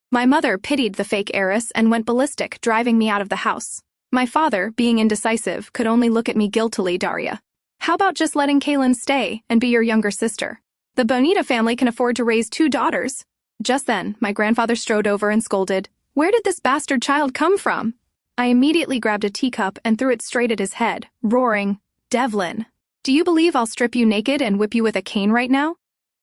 My mother pitied the fake heiress and went ballistic, driving me out of the house. My father, being indecisive, could only look at me guiltily. Daria, how about just letting Kaylin stay and be your younger sister? The Bonita family can afford to raise 2 daughters. Just then, my grandfather strode over and scolded, "Where did this bastard child come from?" I immediately grabbed a teacup and threw it straight at his head, roaring, "Devlin, do you believe I'll strip you naked and whip you with a cane right now?"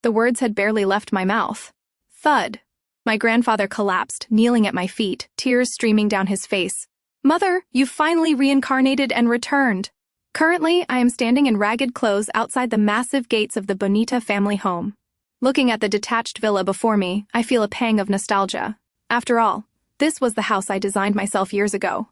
The words had barely left my mouth. Thud. My grandfather collapsed, kneeling at my feet, tears streaming down his face. "Mother, you've finally reincarnated and returned." Currently, I am standing in ragged clothes outside the massive gates of the Bonita family home. Looking at the detached villa before me, I feel a pang of nostalgia. After all, this was the house I designed myself years ago.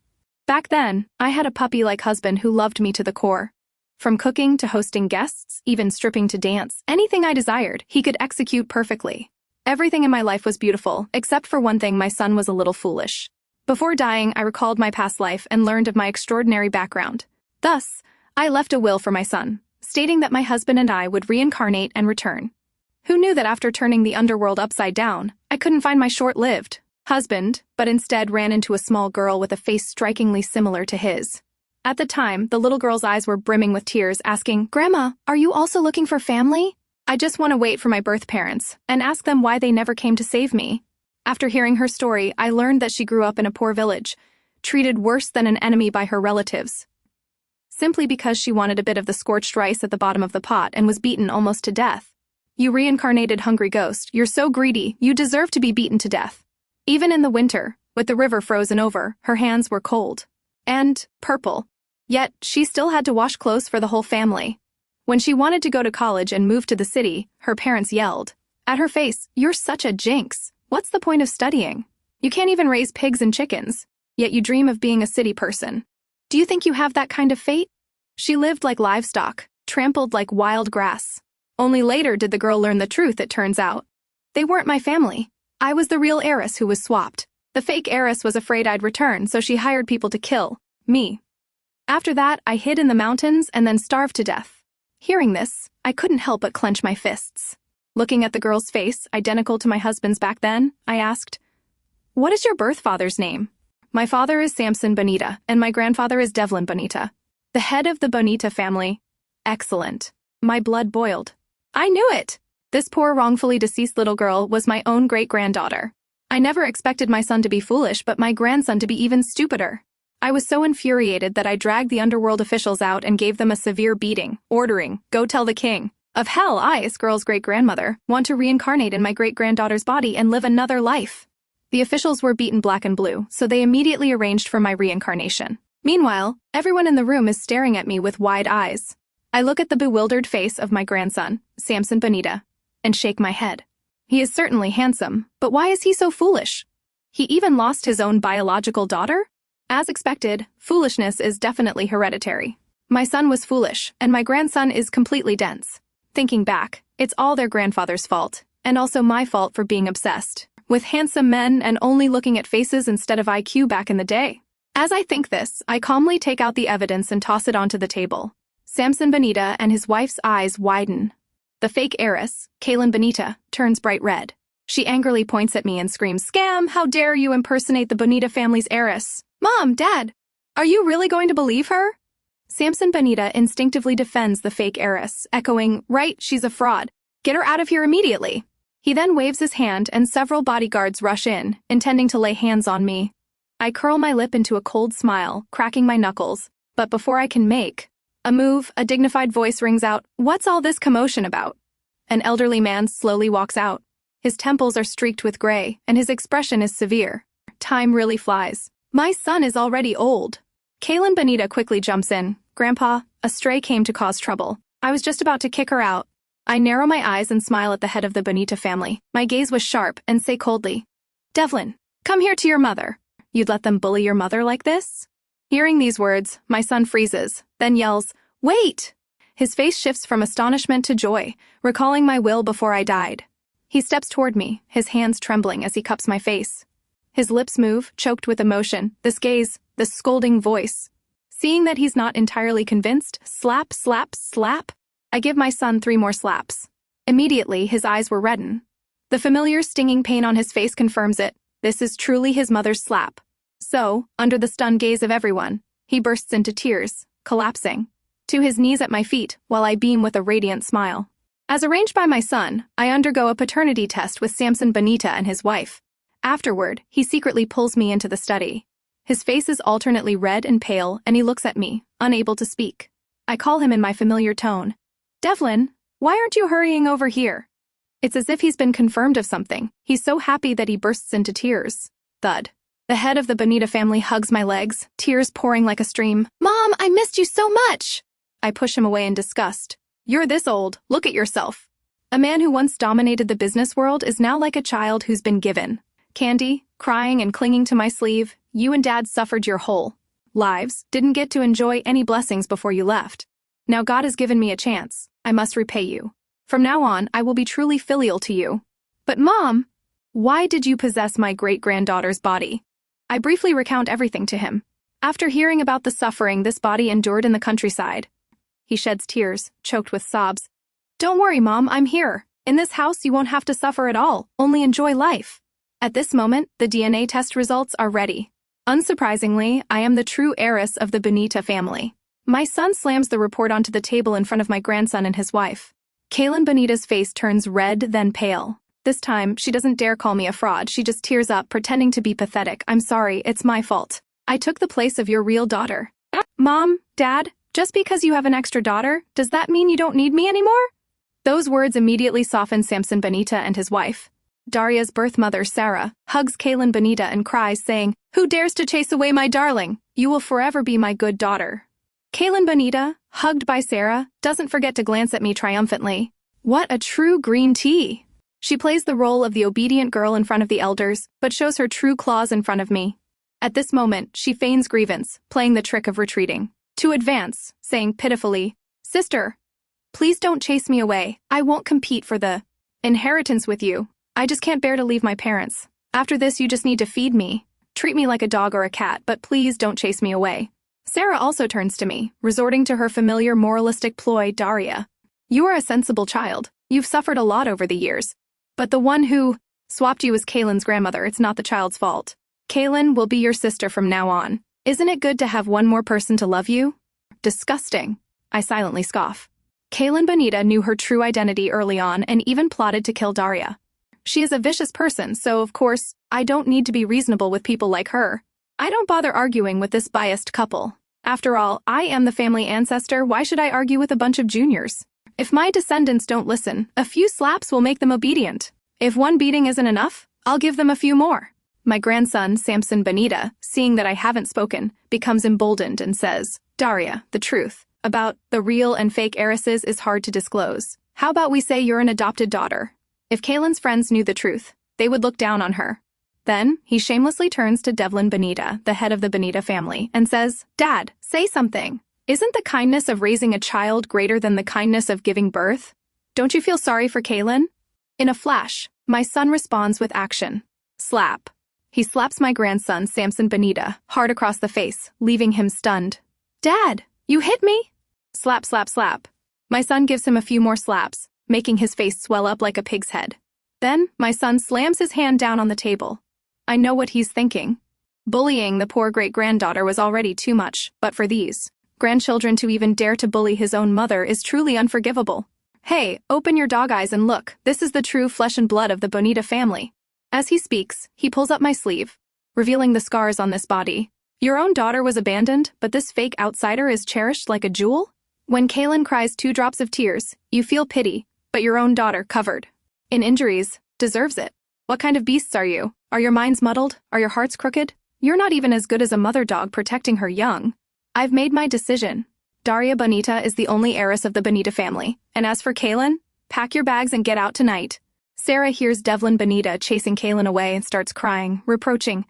Back then, I had a puppy-like husband who loved me to the core. From cooking to hosting guests, even stripping to dance, anything I desired, he could execute perfectly. Everything in my life was beautiful, except for one thing: my son was a little foolish. Before dying, I recalled my past life and learned of my extraordinary background. Thus, I left a will for my son, stating that my husband and I would reincarnate and return. Who knew that after turning the underworld upside down, I couldn't find my short-lived husband, but instead ran into a small girl with a face strikingly similar to his. At the time, the little girl's eyes were brimming with tears, asking, "Grandma, are you also looking for family?" I just want to wait for my birth parents and ask them why they never came to save me. After hearing her story, I learned that she grew up in a poor village, treated worse than an enemy by her relatives, simply because she wanted a bit of the scorched rice at the bottom of the pot and was beaten almost to death. "You reincarnated hungry ghost, you're so greedy, you deserve to be beaten to death." Even in the winter, with the river frozen over, her hands were cold and purple. Yet, she still had to wash clothes for the whole family. When she wanted to go to college and move to the city, her parents yelled at her face, "You're such a jinx. What's the point of studying? You can't even raise pigs and chickens, yet you dream of being a city person. Do you think you have that kind of fate?" She lived like livestock, trampled like wild grass. Only later did the girl learn the truth, it turns out. They weren't my family. I was the real heiress who was swapped. The fake heiress was afraid I'd return, so she hired people to kill me. After that, I hid in the mountains and then starved to death. Hearing this, I couldn't help but clench my fists. Looking at the girl's face, identical to my husband's back then, I asked, "What is your birth father's name?" "My father is Samson Bonita, and my grandfather is Devlin Bonita, the head of the Bonita family." Excellent. My blood boiled. I knew it! This poor wrongfully deceased little girl was my own great-granddaughter. I never expected my son to be foolish, but my grandson to be even stupider. I was so infuriated that I dragged the underworld officials out and gave them a severe beating, ordering, "Go tell the king of hell I, this girl's great-grandmother, want to reincarnate in my great-granddaughter's body and live another life." The officials were beaten black and blue, so they immediately arranged for my reincarnation. Meanwhile, everyone in the room is staring at me with wide eyes. I look at the bewildered face of my grandson, Samson Bonita, and shake my head. He is certainly handsome, but why is he so foolish? He even lost his own biological daughter? As expected, foolishness is definitely hereditary. My son was foolish, and my grandson is completely dense. Thinking back, it's all their grandfather's fault, and also my fault for being obsessed with handsome men and only looking at faces instead of IQ back in the day. As I think this, I calmly take out the evidence and toss it onto the table. Samson Bonita and his wife's eyes widen. The fake heiress, Kaylin Bonita, turns bright red. She angrily points at me and screams, "Scam! How dare you impersonate the Bonita family's heiress? Mom, Dad, are you really going to believe her?" Samson Bonita instinctively defends the fake heiress, echoing, "Right, she's a fraud. Get her out of here immediately." He then waves his hand and several bodyguards rush in, intending to lay hands on me. I curl my lip into a cold smile, cracking my knuckles, but before I can make a move, a dignified voice rings out, "What's all this commotion about?" An elderly man slowly walks out. His temples are streaked with gray, and his expression is severe. Time really flies. My son is already old. Kaylin Bonita quickly jumps in. "Grandpa, a stray came to cause trouble. I was just about to kick her out." I narrow my eyes and smile at the head of the Bonita family. My gaze was sharp and say coldly, "Devlin, come here to your mother. You'd let them bully your mother like this?" Hearing these words, my son freezes, then yells, "Wait!" His face shifts from astonishment to joy, recalling my will before I died. He steps toward me, his hands trembling as he cups my face. His lips move, choked with emotion, this gaze, this scolding voice. Seeing that he's not entirely convinced, slap, slap, slap, I give my son 3 more slaps. Immediately, his eyes were reddened. The familiar stinging pain on his face confirms it. This is truly his mother's slap. So, under the stunned gaze of everyone, he bursts into tears, collapsing to his knees at my feet while I beam with a radiant smile. As arranged by my son, I undergo a paternity test with Samson Bonita and his wife. Afterward, he secretly pulls me into the study. His face is alternately red and pale, and he looks at me, unable to speak. I call him in my familiar tone. Devlin, why aren't you hurrying over here? It's as if he's been confirmed of something. He's so happy that he bursts into tears. Thud. The head of the Bonita family hugs my legs, tears pouring like a stream. Mom, I missed you so much! I push him away in disgust. You're this old, look at yourself. A man who once dominated the business world is now like a child who's been given candy, crying and clinging to my sleeve. You and Dad suffered your whole lives, didn't get to enjoy any blessings before you left. Now God has given me a chance. I must repay you. From now on, I will be truly filial to you. But Mom, why did you possess my great-granddaughter's body? I briefly recount everything to him. After hearing about the suffering this body endured in the countryside, he sheds tears, choked with sobs. Don't worry, Mom, I'm here. In this house, you won't have to suffer at all, only enjoy life. At this moment, the DNA test results are ready. Unsurprisingly, I am the true heiress of the Bonita family. My son slams the report onto the table in front of my grandson and his wife. Kaylin Bonita's face turns red, then pale. This time, she doesn't dare call me a fraud. She just tears up, pretending to be pathetic. I'm sorry, it's my fault. I took the place of your real daughter. Mom, Dad, just because you have an extra daughter, does that mean you don't need me anymore? Those words immediately soften Samson Bonita and his wife. Daria's birth mother, Sarah, hugs Kaylin Bonita and cries, saying, "Who dares to chase away my darling? You will forever be my good daughter." Kaylin Bonita, hugged by Sarah, doesn't forget to glance at me triumphantly. What a true green tea! She plays the role of the obedient girl in front of the elders, but shows her true claws in front of me. At this moment, she feigns grievance, playing the trick of retreating. To advance, saying pitifully, "Sister, please don't chase me away. I won't compete for the inheritance with you. I just can't bear to leave my parents. After this, you just need to feed me. Treat me like a dog or a cat, but please don't chase me away." Sarah also turns to me, resorting to her familiar moralistic ploy, Daria. "You are a sensible child. You've suffered a lot over the years. But the one who swapped you is Kaylin's grandmother. It's not the child's fault. Kaylin will be your sister from now on. Isn't it good to have one more person to love you?" Disgusting. I silently scoff. Kaylin Bonita knew her true identity early on and even plotted to kill Daria. She is a vicious person, so of course, I don't need to be reasonable with people like her. I don't bother arguing with this biased couple. After all, I am the family ancestor. Why should I argue with a bunch of juniors? If my descendants don't listen, a few slaps will make them obedient. If one beating isn't enough, I'll give them a few more. My grandson, Samson Bonita, seeing that I haven't spoken, becomes emboldened and says, "Daria, the truth about the real and fake heiresses is hard to disclose. How about we say you're an adopted daughter? If Kaylin's friends knew the truth, they would look down on her." Then, he shamelessly turns to Devlin Bonita, the head of the Bonita family, and says, "Dad, say something. Isn't the kindness of raising a child greater than the kindness of giving birth? Don't you feel sorry for Kaylin?" In a flash, my son responds with action. Slap. He slaps my grandson, Samson Bonita, hard across the face, leaving him stunned. "Dad, you hit me?" Slap, slap, slap. My son gives him a few more slaps, making his face swell up like a pig's head. Then, my son slams his hand down on the table. I know what he's thinking. Bullying the poor great-granddaughter was already too much, but for these grandchildren to even dare to bully his own mother is truly unforgivable. Hey, open your dog eyes and look. This is the true flesh and blood of the Bonita family. As he speaks, he pulls up my sleeve, revealing the scars on this body. Your own daughter was abandoned, but this fake outsider is cherished like a jewel? When Kaylin cries 2 drops of tears, you feel pity, but your own daughter, covered in injuries, deserves it. What kind of beasts are you? Are your minds muddled? Are your hearts crooked? You're not even as good as a mother dog protecting her young. I've made my decision. Daria Bonita is the only heiress of the Bonita family, and as for Kaylin, pack your bags and get out tonight. Sarah hears Devlin Bonita chasing Kaylin away and starts crying, reproaching,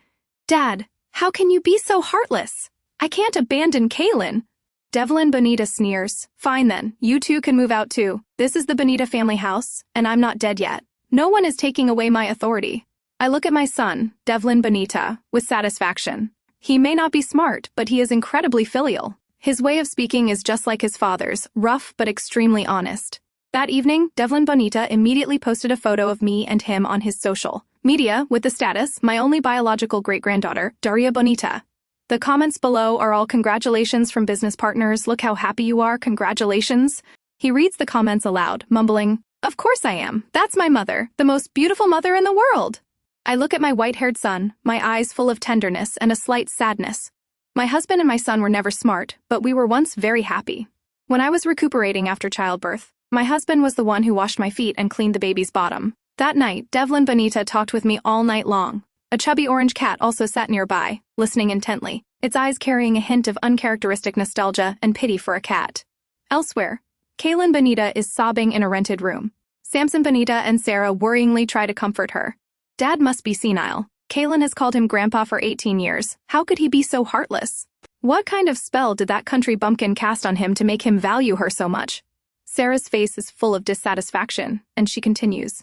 "Dad, how can you be so heartless? I can't abandon Kaylin." Devlin Bonita sneers. "Fine then, you two can move out too. This is the Bonita family house, and I'm not dead yet. No one is taking away my authority." I look at my son, Devlin Bonita, with satisfaction. He may not be smart, but he is incredibly filial. His way of speaking is just like his father's, rough but extremely honest. That evening, Devlin Bonita immediately posted a photo of me and him on his social Media, with the status, my only biological great-granddaughter, Daria Bonita. The comments below are all congratulations from business partners. Look how happy you are, congratulations. He reads the comments aloud, mumbling, "Of course I am. That's my mother, the most beautiful mother in the world." I look at my white-haired son, my eyes full of tenderness and a slight sadness. My husband and my son were never smart, but we were once very happy. When I was recuperating after childbirth, my husband was the one who washed my feet and cleaned the baby's bottom. That night, Devlin Bonita talked with me all night long. A chubby orange cat also sat nearby, listening intently, its eyes carrying a hint of uncharacteristic nostalgia and pity for a cat. Elsewhere, Kaylin Bonita is sobbing in a rented room. Samson Bonita and Sarah worryingly try to comfort her. Dad must be senile. Kaylin has called him Grandpa for 18 years. How could he be so heartless? What kind of spell did that country bumpkin cast on him to make him value her so much? Sarah's face is full of dissatisfaction, and she continues.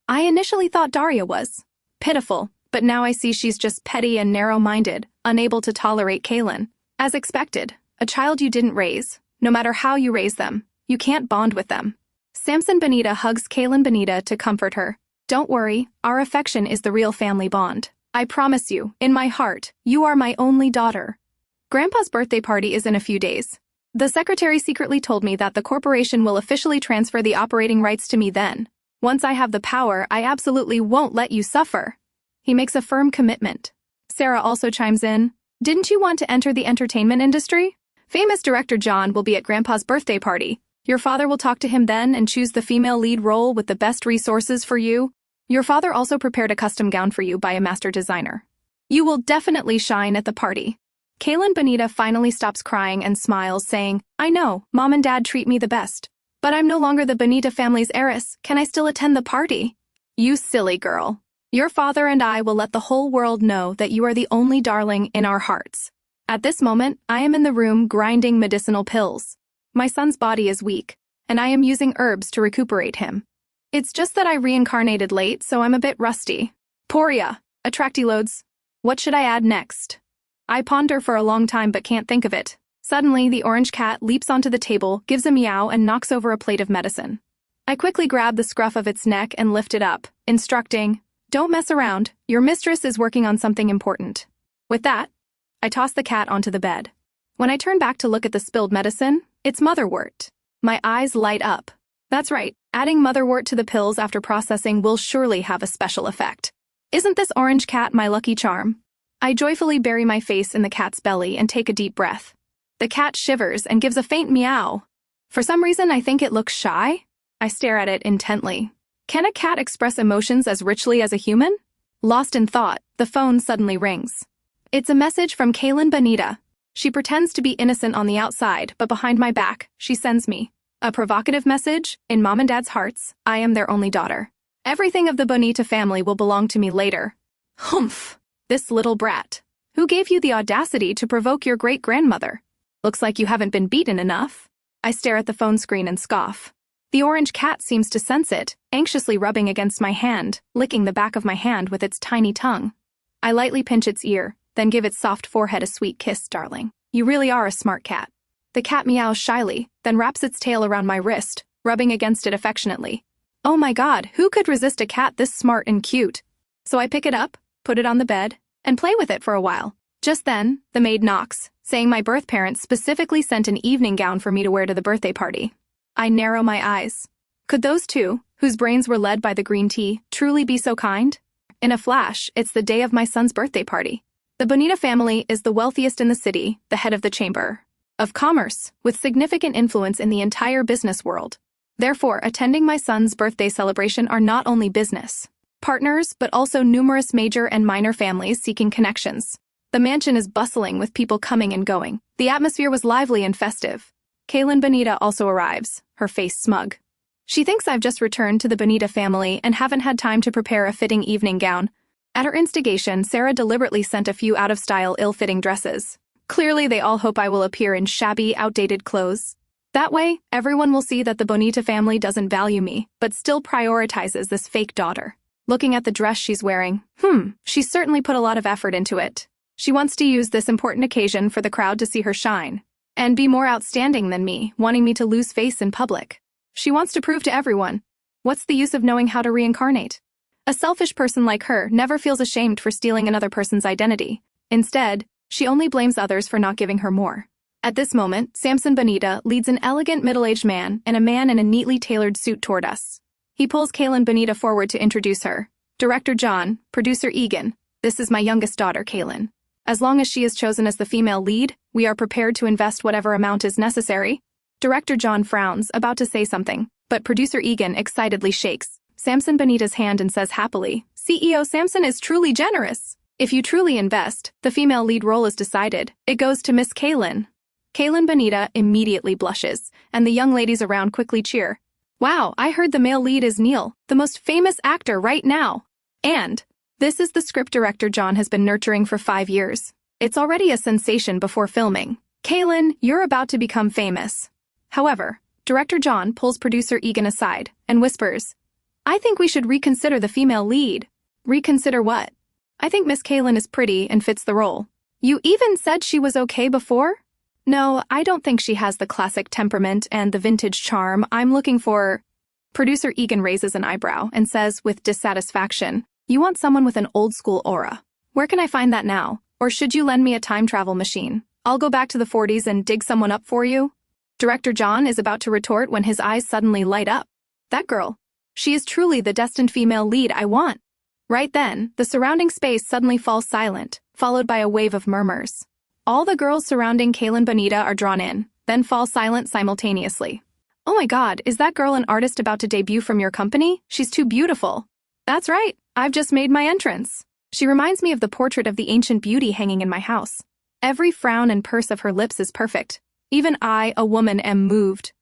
I initially thought Daria was pitiful, but now I see she's just petty and narrow-minded, unable to tolerate Kaylin. As expected, a child you didn't raise, no matter how you raise them, you can't bond with them. Samson Bonita hugs Kaylin Bonita to comfort her. Don't worry, our affection is the real family bond. I promise you, in my heart, you are my only daughter. Grandpa's birthday party is in a few days. The secretary secretly told me that the corporation will officially transfer the operating rights to me then. Once I have the power, I absolutely won't let you suffer. He makes a firm commitment. Sarah also chimes in. Didn't you want to enter the entertainment industry? Famous director John will be at Grandpa's birthday party. Your father will talk to him then and choose the female lead role with the best resources for you. Your father also prepared a custom gown for you by a master designer. You will definitely shine at the party. Kaylin Bonita finally stops crying and smiles, saying, I know, Mom and Dad treat me the best. But I'm no longer the Bonita family's heiress. Can I still attend the party? You silly girl. Your father and I will let the whole world know that you are the only darling in our hearts. At this moment, I am in the room grinding medicinal pills. My son's body is weak, and I am using herbs to recuperate him. It's just that I reincarnated late, so I'm a bit rusty. Poria, attractilodes. What should I add next? I ponder for a long time but can't think of it. Suddenly, the orange cat leaps onto the table, gives a meow, and knocks over a plate of medicine. I quickly grab the scruff of its neck and lift it up, instructing, Don't mess around, your mistress is working on something important. With that, I toss the cat onto the bed. When I turn back to look at the spilled medicine, it's motherwort. My eyes light up. That's right, adding motherwort to the pills after processing will surely have a special effect. Isn't this orange cat my lucky charm? I joyfully bury my face in the cat's belly and take a deep breath. The cat shivers and gives a faint meow. For some reason, I think it looks shy. I stare at it intently. Can a cat express emotions as richly as a human? Lost in thought, the phone suddenly rings. It's a message from Kaylin Bonita. She pretends to be innocent on the outside, but behind my back, she sends me a provocative message. In Mom and Dad's hearts, I am their only daughter. Everything of the Bonita family will belong to me later. Humph! This little brat. Who gave you the audacity to provoke your great-grandmother? Looks like you haven't been beaten enough. I stare at the phone screen and scoff. The orange cat seems to sense it, anxiously rubbing against my hand, licking the back of my hand with its tiny tongue. I lightly pinch its ear, then give its soft forehead a sweet kiss, darling. You really are a smart cat. The cat meows shyly, then wraps its tail around my wrist, rubbing against it affectionately. Oh my God, who could resist a cat this smart and cute? So I pick it up, put it on the bed, and play with it for a while. Just then, the maid knocks, saying my birth parents specifically sent an evening gown for me to wear to the birthday party. I narrow my eyes. Could those two, whose brains were led by the green tea, truly be so kind? In a flash, it's the day of my son's birthday party. The Bonita family is the wealthiest in the city, the head of the chamber of commerce, with significant influence in the entire business world. Therefore, attending my son's birthday celebration are not only business partners, but also numerous major and minor families seeking connections. The mansion is bustling with people coming and going. The atmosphere was lively and festive. Kaylin Bonita also arrives, her face smug. She thinks I've just returned to the Bonita family and haven't had time to prepare a fitting evening gown. At her instigation, Sarah deliberately sent a few out-of-style, ill-fitting dresses. Clearly, they all hope I will appear in shabby, outdated clothes. That way, everyone will see that the Bonita family doesn't value me, but still prioritizes this fake daughter. Looking at the dress she's wearing, she's certainly put a lot of effort into it. She wants to use this important occasion for the crowd to see her shine and be more outstanding than me, wanting me to lose face in public. She wants to prove to everyone, what's the use of knowing how to reincarnate? A selfish person like her never feels ashamed for stealing another person's identity. Instead, she only blames others for not giving her more. At this moment, Samson Bonita leads an elegant middle-aged man and a man in a neatly tailored suit toward us. He pulls Kaylin Bonita forward to introduce her. Director John, producer Egan, this is my youngest daughter, Kaylin. As long as she is chosen as the female lead, we are prepared to invest whatever amount is necessary. Director John frowns, about to say something, but producer Egan excitedly shakes Samson Bonita's hand and says happily, CEO Samson is truly generous. If you truly invest, the female lead role is decided. It goes to Miss Kaylin. Kaylin Bonita immediately blushes, and the young ladies around quickly cheer. Wow, I heard the male lead is Neil, the most famous actor right now. And this is the script director John has been nurturing for 5 years. It's already a sensation before filming. Kaylin, you're about to become famous. However, director John pulls producer Egan aside and whispers, I think we should reconsider the female lead. Reconsider what? I think Miss Kaylin is pretty and fits the role. You even said she was okay before? No, I don't think she has the classic temperament and the vintage charm I'm looking for. Producer Egan raises an eyebrow and says with dissatisfaction, you want someone with an old-school aura. Where can I find that now? Or should you lend me a time travel machine? I'll go back to the 40s and dig someone up for you. Director John is about to retort when his eyes suddenly light up. That girl. She is truly the destined female lead I want. Right then, the surrounding space suddenly falls silent, followed by a wave of murmurs. All the girls surrounding Kaylin Bonita are drawn in, then fall silent simultaneously. Oh my god, is that girl an artist about to debut from your company? She's too beautiful. That's right, I've just made my entrance. She reminds me of the portrait of the ancient beauty hanging in my house. Every frown and purse of her lips is perfect. Even I, a woman, am moved.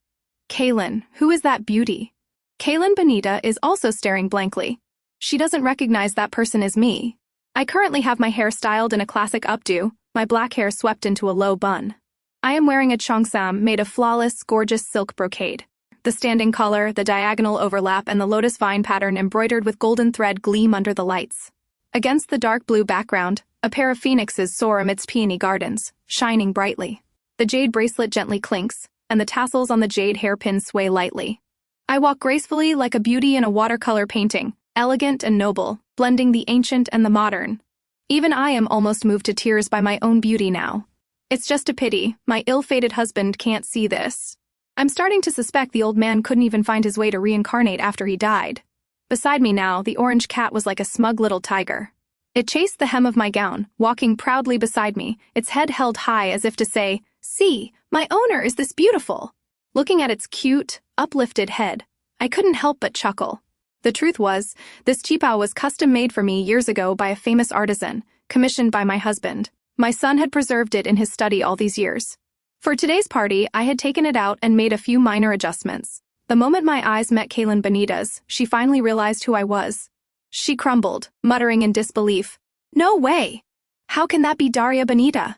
Kaylin, who is that beauty? Kaylin Bonita is also staring blankly. She doesn't recognize that person as me. I currently have my hair styled in a classic updo, my black hair swept into a low bun. I am wearing a cheongsam made of flawless, gorgeous silk brocade. The standing collar, the diagonal overlap, and the lotus vine pattern embroidered with golden thread gleam under the lights. Against the dark blue background, a pair of phoenixes soar amidst peony gardens, shining brightly. The jade bracelet gently clinks, and the tassels on the jade hairpin sway lightly. I walk gracefully like a beauty in a watercolor painting, elegant and noble, blending the ancient and the modern. Even I am almost moved to tears by my own beauty now. It's just a pity, my ill-fated husband can't see this. I'm starting to suspect the old man couldn't even find his way to reincarnate after he died. Beside me now, the orange cat was like a smug little tiger. It chased the hem of my gown, walking proudly beside me, its head held high as if to say, see, my owner is this beautiful. Looking at its cute, uplifted head, I couldn't help but chuckle. The truth was, this chipao was custom-made for me years ago by a famous artisan, commissioned by my husband. My son had preserved it in his study all these years. For today's party, I had taken it out and made a few minor adjustments. The moment my eyes met Kaylin Bonita's, she finally realized who I was. She crumbled, muttering in disbelief, "No way! How can that be Daria Bonita?"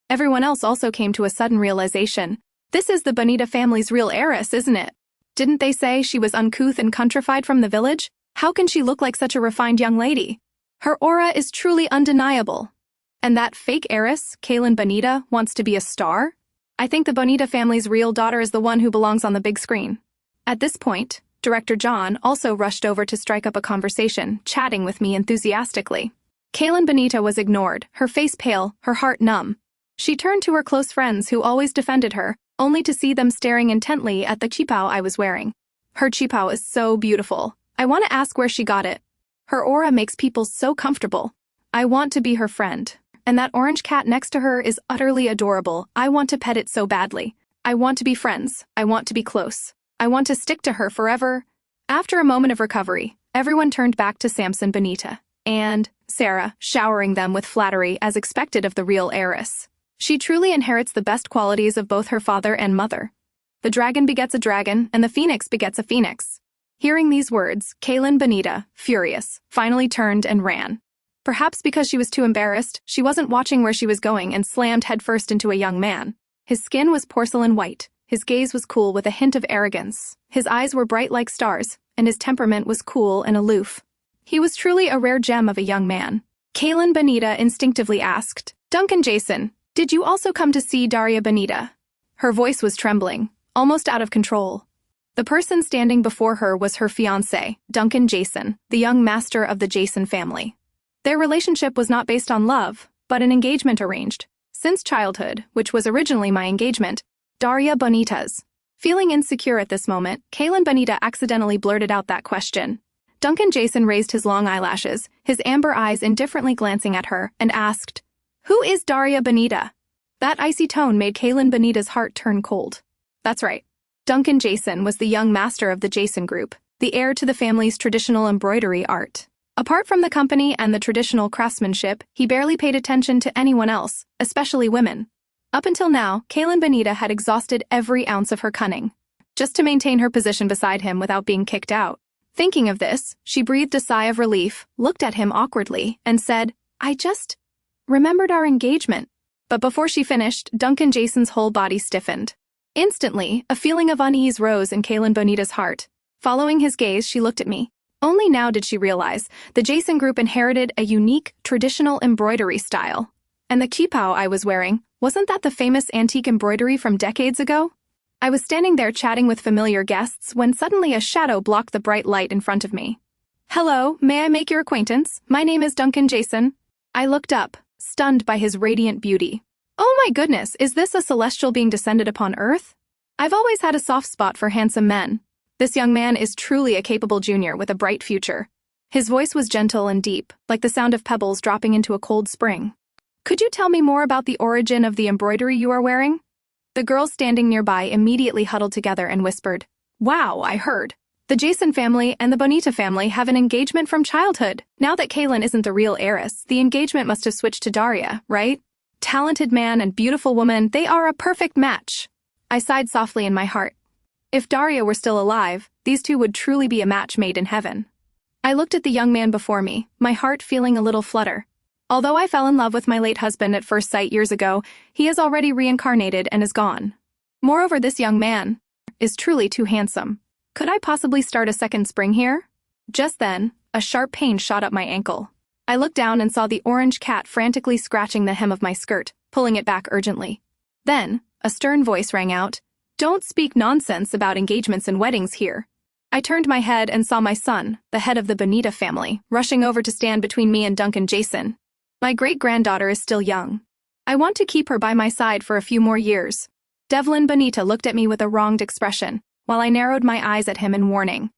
Everyone else also came to a sudden realization. This is the Bonita family's real heiress, isn't it? Didn't they say she was uncouth and countrified from the village? How can she look like such a refined young lady? Her aura is truly undeniable. And that fake heiress, Kaylin Bonita, wants to be a star? I think the Bonita family's real daughter is the one who belongs on the big screen. At this point, Director John also rushed over to strike up a conversation, chatting with me enthusiastically. Kaylin Bonita was ignored, her face pale, her heart numb. She turned to her close friends who always defended her, only to see them staring intently at the chipao I was wearing. Her chipao is so beautiful. I want to ask where she got it. Her aura makes people so comfortable. I want to be her friend. And that orange cat next to her is utterly adorable. I want to pet it so badly. I want to be friends. I want to be close. I want to stick to her forever. After a moment of recovery, everyone turned back to Samson Bonita and Sarah, showering them with flattery as expected of the real heiress. She truly inherits the best qualities of both her father and mother. The dragon begets a dragon, and the phoenix begets a phoenix. Hearing these words, Kaylin Bonita, furious, finally turned and ran. Perhaps because she was too embarrassed, she wasn't watching where she was going and slammed headfirst into a young man. His skin was porcelain white, his gaze was cool with a hint of arrogance, his eyes were bright like stars, and his temperament was cool and aloof. He was truly a rare gem of a young man. Kaylin Bonita instinctively asked, "Duncan Jason, did you also come to see Daria Bonita?" Her voice was trembling, almost out of control. The person standing before her was her fiancé, Duncan Jason, the young master of the Jason family. Their relationship was not based on love, but an engagement arranged. Since childhood, which was originally my engagement, Daria Bonita's. Feeling insecure at this moment, Kaylin Bonita accidentally blurted out that question. Duncan Jason raised his long eyelashes, his amber eyes indifferently glancing at her, and asked, "Who is Daria Bonita?" That icy tone made Kaylin Bonita's heart turn cold. That's right. Duncan Jason was the young master of the Jason group, the heir to the family's traditional embroidery art. Apart from the company and the traditional craftsmanship, he barely paid attention to anyone else, especially women. Up until now, Kaylin Bonita had exhausted every ounce of her cunning, just to maintain her position beside him without being kicked out. Thinking of this, she breathed a sigh of relief, looked at him awkwardly, and said, "I just remembered our engagement." But before she finished, Duncan Jason's whole body stiffened. Instantly, a feeling of unease rose in Kaylin Bonita's heart. Following his gaze, she looked at me. Only now did she realize the Jason group inherited a unique, traditional embroidery style. And the qipao I was wearing, wasn't that the famous antique embroidery from decades ago? I was standing there chatting with familiar guests when suddenly a shadow blocked the bright light in front of me. "Hello, may I make your acquaintance? My name is Duncan Jason." I looked up, stunned by his radiant beauty. Oh my goodness, is this a celestial being descended upon Earth? I've always had a soft spot for handsome men. This young man is truly a capable junior with a bright future. His voice was gentle and deep, like the sound of pebbles dropping into a cold spring. "Could you tell me more about the origin of the embroidery you are wearing?" The girls standing nearby immediately huddled together and whispered, "Wow, I heard. The Jason family and the Bonita family have an engagement from childhood. Now that Kaylin isn't the real heiress, the engagement must have switched to Daria, right? Talented man and beautiful woman, they are a perfect match." I sighed softly in my heart. If Daria were still alive, these two would truly be a match made in heaven. I looked at the young man before me, my heart feeling a little flutter. Although I fell in love with my late husband at first sight years ago, he is already reincarnated and is gone. Moreover, this young man is truly too handsome. Could I possibly start a second spring here? Just then, a sharp pain shot up my ankle. I looked down and saw the orange cat frantically scratching the hem of my skirt, pulling it back urgently. Then, a stern voice rang out, "Don't speak nonsense about engagements and weddings here." I turned my head and saw my son, the head of the Bonita family, rushing over to stand between me and Duncan Jason. My great-granddaughter is still young. I want to keep her by my side for a few more years. Devlin Bonita looked at me with a wronged expression, while I narrowed my eyes at him in warning.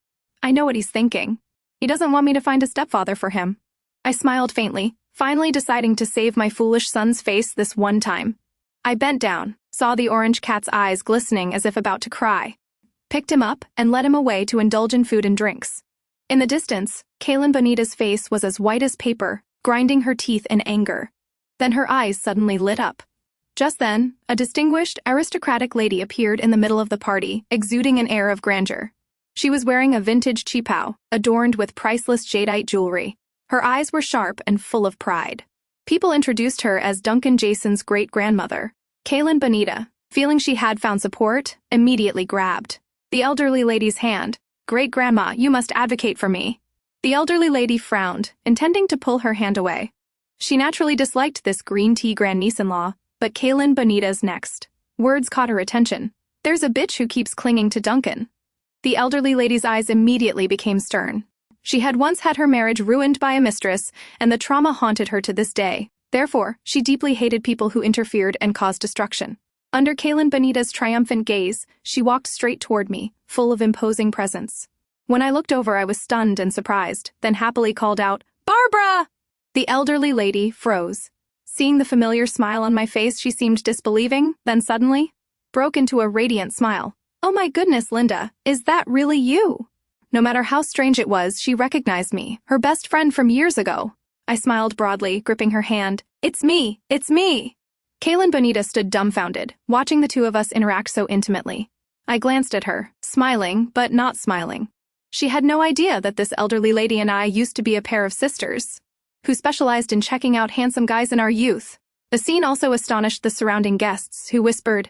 I know what he's thinking. He doesn't want me to find a stepfather for him. I smiled faintly, finally deciding to save my foolish son's face this one time. I bent down, saw the orange cat's eyes glistening as if about to cry, picked him up, and led him away to indulge in food and drinks. In the distance, Kaylin Bonita's face was as white as paper, grinding her teeth in anger. Then her eyes suddenly lit up. Just then, a distinguished, aristocratic lady appeared in the middle of the party, exuding an air of grandeur. She was wearing a vintage qipao, adorned with priceless jadeite jewelry. Her eyes were sharp and full of pride. People introduced her as Duncan Jason's great-grandmother. Kaylin Bonita, feeling she had found support, immediately grabbed the elderly lady's hand. "Great-grandma, you must advocate for me." The elderly lady frowned, intending to pull her hand away. She naturally disliked this green tea grandniece-in-law, but Kaylin Bonita's next words caught her attention. "There's a bitch who keeps clinging to Duncan." The elderly lady's eyes immediately became stern. She had once had her marriage ruined by a mistress, and the trauma haunted her to this day. Therefore, she deeply hated people who interfered and caused destruction. Under Kaylin Bonita's triumphant gaze, she walked straight toward me, full of imposing presence. When I looked over, I was stunned and surprised, then happily called out, "Barbara!" The elderly lady froze. Seeing the familiar smile on my face, she seemed disbelieving, then suddenly broke into a radiant smile. "Oh my goodness, Linda, is that really you?" No matter how strange it was, she recognized me, her best friend from years ago. I smiled broadly, gripping her hand. "It's me! It's me!" Kaylin Bonita stood dumbfounded, watching the two of us interact so intimately. I glanced at her, smiling but not smiling. She had no idea that this elderly lady and I used to be a pair of sisters who specialized in checking out handsome guys in our youth. The scene also astonished the surrounding guests, who whispered,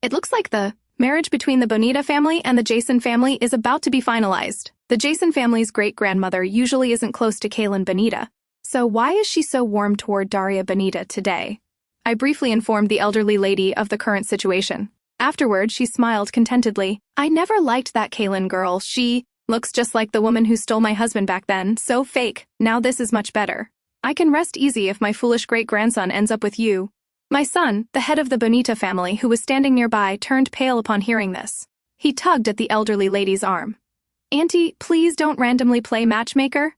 "It looks like the marriage between the Bonita family and the Jason family is about to be finalized." The Jason family's great-grandmother usually isn't close to Kaylin Bonita, so why is she so warm toward Daria Bonita today? I briefly informed the elderly lady of the current situation. Afterward, she smiled contentedly. I never liked that Kaylin girl. She looks just like the woman who stole my husband back then, so fake. Now this is much better. I can rest easy if my foolish great-grandson ends up with you. My son, the head of the Bonita family, who was standing nearby, turned pale upon hearing this. He tugged at the elderly lady's arm. Auntie, please don't randomly play matchmaker.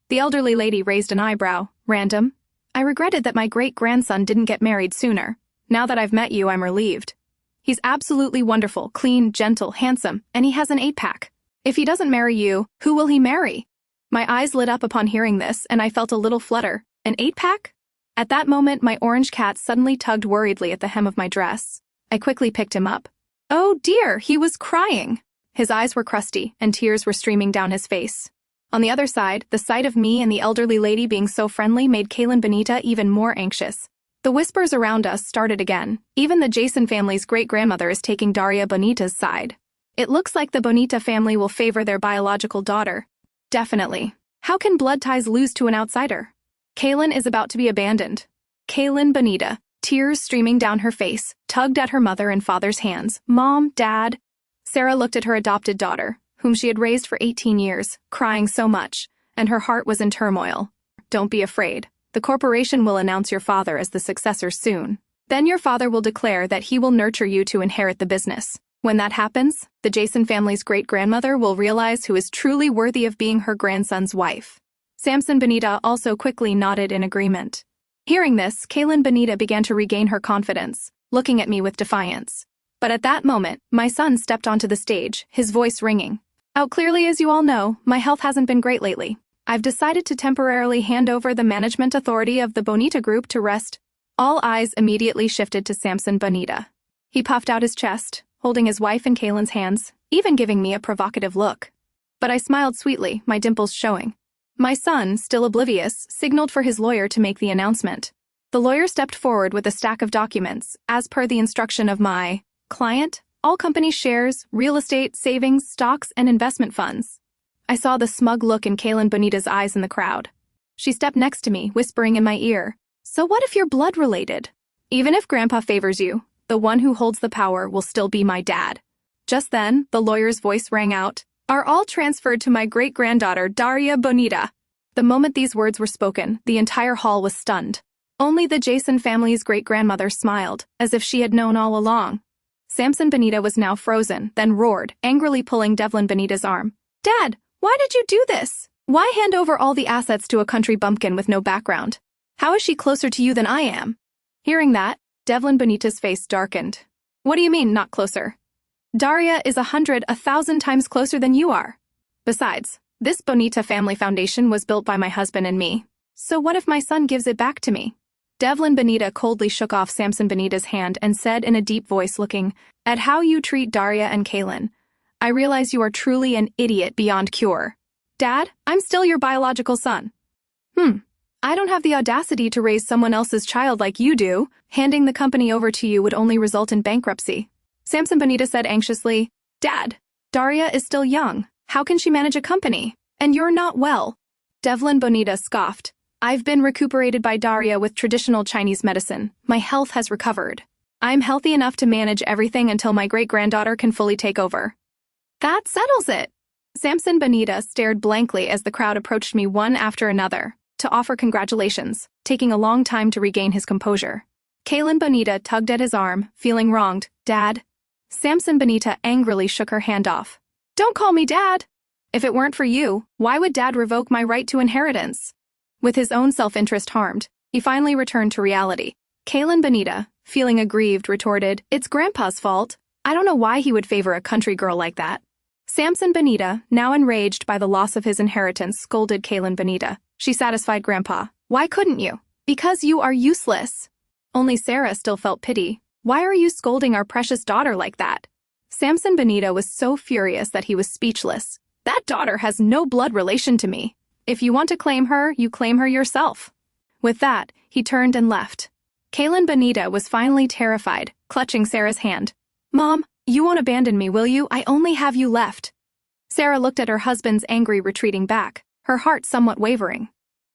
The elderly lady raised an eyebrow. Random? I regretted that my great-grandson didn't get married sooner. Now that I've met you, I'm relieved. He's absolutely wonderful, clean, gentle, handsome, and he has an 8-pack. If he doesn't marry you, who will he marry? My eyes lit up upon hearing this, and I felt a little flutter. An 8-pack? At that moment, my orange cat suddenly tugged worriedly at the hem of my dress. I quickly picked him up. Oh dear, he was crying. His eyes were crusty, and tears were streaming down his face. On the other side, the sight of me and the elderly lady being so friendly made Kaylin Bonita even more anxious. The whispers around us started again. Even the Jason family's great-grandmother is taking Daria Bonita's side. It looks like the Bonita family will favor their biological daughter. Definitely. How can blood ties lose to an outsider? Kaylin is about to be abandoned. Kaylin Bonita, tears streaming down her face, tugged at her mother and father's hands. Mom, Dad. Sarah looked at her adopted daughter, whom she had raised for 18 years, crying so much, and her heart was in turmoil. Don't be afraid. The corporation will announce your father as the successor soon. Then your father will declare that he will nurture you to inherit the business. When that happens, the Jason family's great-grandmother will realize who is truly worthy of being her grandson's wife. Samson Bonita also quickly nodded in agreement. Hearing this, Kaylin Bonita began to regain her confidence, looking at me with defiance. But at that moment, my son stepped onto the stage, his voice ringing. Out clearly, as you all know, my health hasn't been great lately. I've decided to temporarily hand over the management authority of the Bonita group to rest. All eyes immediately shifted to Samson Bonita. He puffed out his chest, holding his wife in Kaylin's hands, even giving me a provocative look. But I smiled sweetly, my dimples showing. My son, still oblivious, signaled for his lawyer to make the announcement. The lawyer stepped forward with a stack of documents, as per the instruction of my client, all company shares, real estate, savings, stocks, and investment funds. I saw the smug look in Kaylin Bonita's eyes in the crowd. She stepped next to me, whispering in my ear, So what if you're blood-related? Even if Grandpa favors you, the one who holds the power will still be my dad. Just then, the lawyer's voice rang out, Are all transferred to my great-granddaughter, Daria Bonita. The moment these words were spoken, the entire hall was stunned. Only the Jason family's great-grandmother smiled, as if she had known all along. Samson Bonita was now frozen, then roared, angrily pulling Devlin Bonita's arm. Dad! Why did you do this? Why hand over all the assets to a country bumpkin with no background? How is she closer to you than I am? Hearing that, Devlin Bonita's face darkened. What do you mean, not closer? Daria is 1,000 times closer than you are. Besides, this Bonita family foundation was built by my husband and me. So what if my son gives it back to me? Devlin Bonita coldly shook off Samson Bonita's hand and said in a deep voice, looking at how you treat Daria and Kaylin. I realize you are truly an idiot beyond cure. Dad, I'm still your biological son. I don't have the audacity to raise someone else's child like you do. Handing the company over to you would only result in bankruptcy. Samson Bonita said anxiously, Dad, Daria is still young. How can she manage a company? And you're not well. Devlin Bonita scoffed. I've been recuperated by Daria with traditional Chinese medicine. My health has recovered. I'm healthy enough to manage everything until my great-granddaughter can fully take over. That settles it. Samson Bonita stared blankly as the crowd approached me one after another to offer congratulations, taking a long time to regain his composure. Kaylin Bonita tugged at his arm, feeling wronged. Dad. Samson Bonita angrily shook her hand off. Don't call me Dad. If it weren't for you, why would Dad revoke my right to inheritance? With his own self-interest harmed, he finally returned to reality. Kaylin Bonita, feeling aggrieved, retorted, It's Grandpa's fault. I don't know why he would favor a country girl like that. Samson Bonita, now enraged by the loss of his inheritance, scolded Kaylin Bonita. She satisfied Grandpa. Why couldn't you? Because you are useless. Only Sarah still felt pity. Why are you scolding our precious daughter like that? Samson Bonita was so furious that he was speechless. That daughter has no blood relation to me. If you want to claim her, you claim her yourself. With that, he turned and left. Kaylin Bonita was finally terrified, clutching Sarah's hand. Mom, you won't abandon me, will you? I only have you left. Sarah looked at her husband's angry retreating back, her heart somewhat wavering.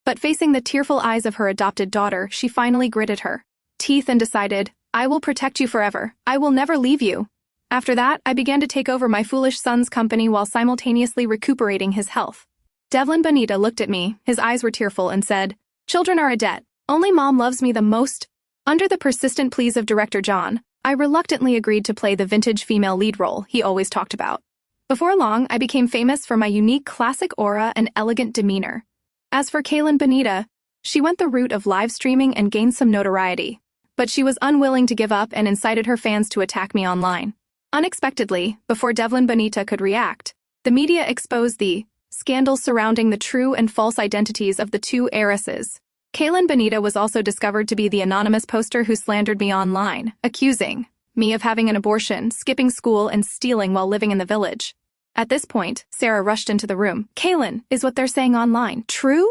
But facing the tearful eyes of her adopted daughter, she finally gritted her teeth and decided, I will protect you forever. I will never leave you. After that, I began to take over my foolish son's company while simultaneously recuperating his health. Devlin Bonita looked at me, his eyes were tearful, and said, "Children are a debt. Only Mom loves me the most." Under the persistent pleas of director John, I reluctantly agreed to play the vintage female lead role he always talked about. Before long, I became famous for my unique classic aura and elegant demeanor. As for Kaylin Bonita, she went the route of live streaming and gained some notoriety. But she was unwilling to give up and incited her fans to attack me online. Unexpectedly, before Devlin Bonita could react, the media exposed the scandal surrounding the true and false identities of the two heiresses. Kaylin Bonita was also discovered to be the anonymous poster who slandered me online, accusing me of having an abortion, skipping school, and stealing while living in the village. At this point, Sarah rushed into the room. "Kaylin, is what they're saying online true?"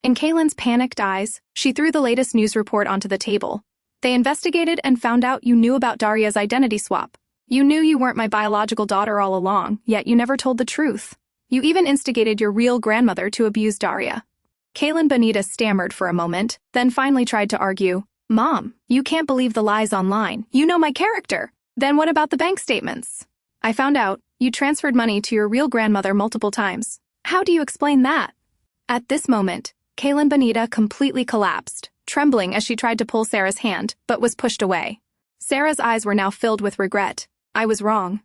In Kaylin's panicked eyes, she threw the latest news report onto the table. "They investigated and found out you knew about Daria's identity swap. You knew you weren't my biological daughter all along, yet you never told the truth. You even instigated your real grandmother to abuse Daria." Kaylin Bonita stammered for a moment, then finally tried to argue, "Mom, you can't believe the lies online. You know my character. Then what about the bank statements? I found out you transferred money to your real grandmother multiple times. How do you explain that?" At this moment, Kaylin Bonita completely collapsed, trembling as she tried to pull Sarah's hand, but was pushed away. Sarah's eyes were now filled with regret. "I was wrong.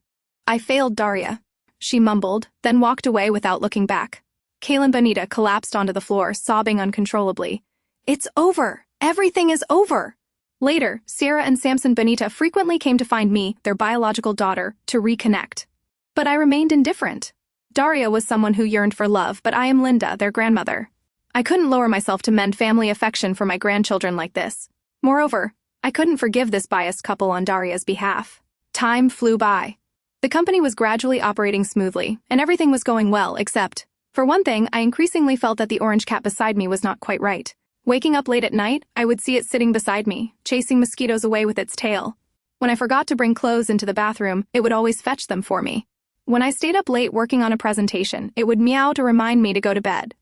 I failed Daria," she mumbled, then walked away without looking back. Kaylin Bonita collapsed onto the floor, sobbing uncontrollably. "It's over. Everything is over." Later, Sarah and Samson Bonita frequently came to find me, their biological daughter, to reconnect. But I remained indifferent. Daria was someone who yearned for love, but I am Linda, their grandmother. I couldn't lower myself to mend family affection for my grandchildren like this. Moreover, I couldn't forgive this biased couple on Daria's behalf. Time flew by. The company was gradually operating smoothly, and everything was going well, except, for one thing, I increasingly felt that the orange cat beside me was not quite right. Waking up late at night, I would see it sitting beside me, chasing mosquitoes away with its tail. When I forgot to bring clothes into the bathroom, it would always fetch them for me. When I stayed up late working on a presentation, it would meow to remind me to go to bed.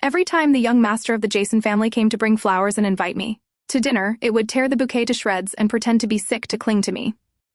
Every time the young master of the Jason family came to bring flowers and invite me to dinner, it would tear the bouquet to shreds and pretend to be sick to cling to me.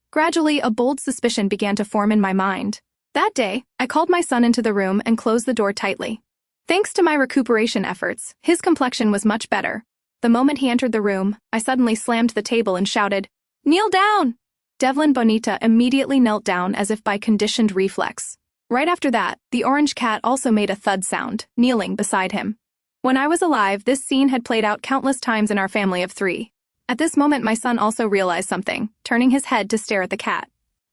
Gradually, a bold suspicion began to form in my mind. That day, I called my son into the room and closed the door tightly. Thanks to my recuperation efforts, his complexion was much better. The moment he entered the room, I suddenly slammed the table and shouted, "Kneel down!" Devlin Bonita immediately knelt down as if by conditioned reflex. Right after that, the orange cat also made a thud sound, kneeling beside him. When I was alive, this scene had played out countless times in our family of 3. At this moment, my son also realized something, turning his head to stare at the cat.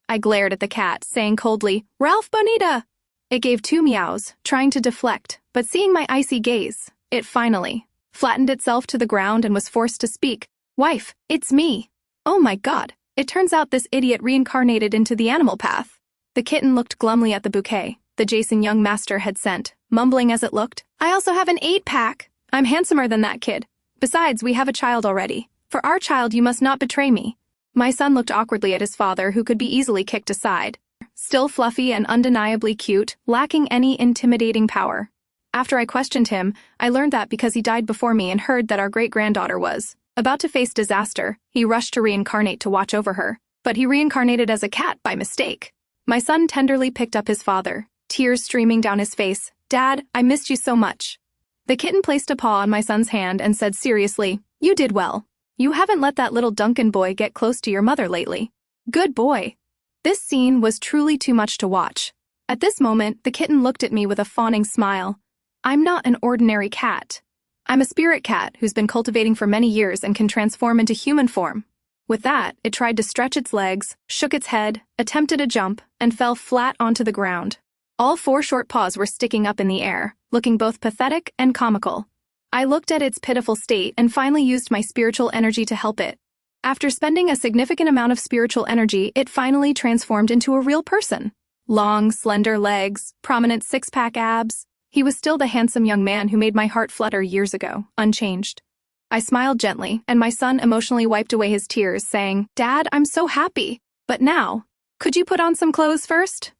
I glared at the cat, saying coldly, "Ralph Bonita!" It gave 2 meows, trying to deflect, but seeing my icy gaze, it finally flattened itself to the ground and was forced to speak. "Wife, it's me." Oh my God, it turns out this idiot reincarnated into the animal path. The kitten looked glumly at the bouquet the Jason young master had sent, mumbling as it looked, "I also have an 8-pack. I'm handsomer than that kid. Besides, we have a child already. For our child, you must not betray me." My son looked awkwardly at his father, who could be easily kicked aside. Still fluffy and undeniably cute, lacking any intimidating power. After I questioned him, I learned that because he died before me and heard that our great-granddaughter was about to face disaster, he rushed to reincarnate to watch over her. But he reincarnated as a cat by mistake. My son tenderly picked up his father, tears streaming down his face. "Dad, I missed you so much." The kitten placed a paw on my son's hand and said seriously, "You did well. You haven't let that little Duncan boy get close to your mother lately. Good boy." This scene was truly too much to watch. At this moment, the kitten looked at me with a fawning smile. "I'm not an ordinary cat. I'm a spirit cat who's been cultivating for many years and can transform into human form." With that, it tried to stretch its legs, shook its head, attempted a jump, and fell flat onto the ground. All 4 short paws were sticking up in the air, looking both pathetic and comical. I looked at its pitiful state and finally used my spiritual energy to help it. After spending a significant amount of spiritual energy, it finally transformed into a real person. Long, slender legs, prominent 6-pack abs. He was still the handsome young man who made my heart flutter years ago, unchanged. I smiled gently, and my son emotionally wiped away his tears, saying, "Dad, I'm so happy. But now, could you put on some clothes first?"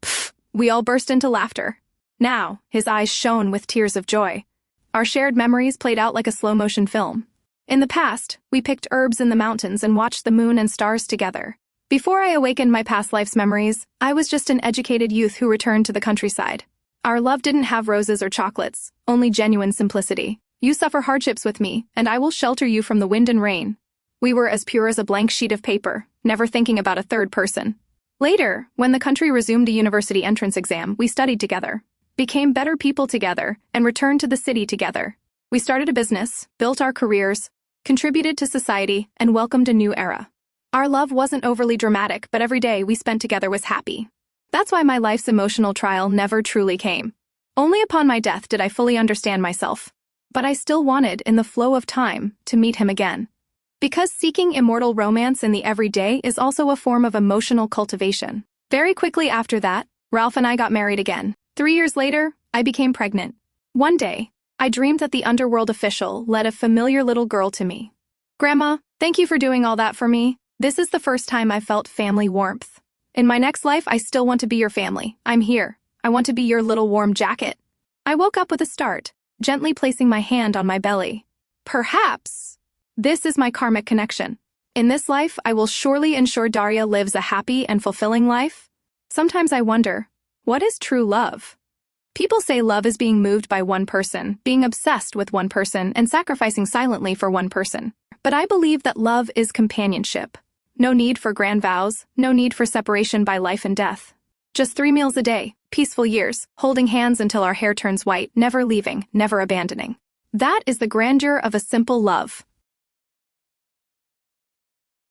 Pfft, we all burst into laughter. Now, his eyes shone with tears of joy. Our shared memories played out like a slow-motion film. In the past, we picked herbs in the mountains and watched the moon and stars together. Before I awakened my past life's memories, I was just an educated youth who returned to the countryside. Our love didn't have roses or chocolates, only genuine simplicity. You suffer hardships with me, and I will shelter you from the wind and rain. We were as pure as a blank sheet of paper, never thinking about a third person. Later, when the country resumed a university entrance exam, we studied together, became better people together, and returned to the city together. We started a business, built our careers, contributed to society, and welcomed a new era. Our love wasn't overly dramatic, but every day we spent together was happy. That's why my life's emotional trial never truly came. Only upon my death did I fully understand myself. But I still wanted, in the flow of time, to meet him again. Because seeking immortal romance in the everyday is also a form of emotional cultivation. Very quickly after that, Ralph and I got married again. 3 years later, I became pregnant. One day, I dreamed that the underworld official led a familiar little girl to me. "Grandma, thank you for doing all that for me. This is the first time I felt family warmth. In my next life, I still want to be your family. I'm here. I want to be your little warm jacket." I woke up with a start, gently placing my hand on my belly. Perhaps this is my karmic connection. In this life, I will surely ensure Daria lives a happy and fulfilling life. Sometimes I wonder, what is true love? People say love is being moved by one person, being obsessed with one person, and sacrificing silently for one person. But I believe that love is companionship. No need for grand vows, no need for separation by life and death. Just 3 meals a day, peaceful years, holding hands until our hair turns white, never leaving, never abandoning. That is the grandeur of a simple love,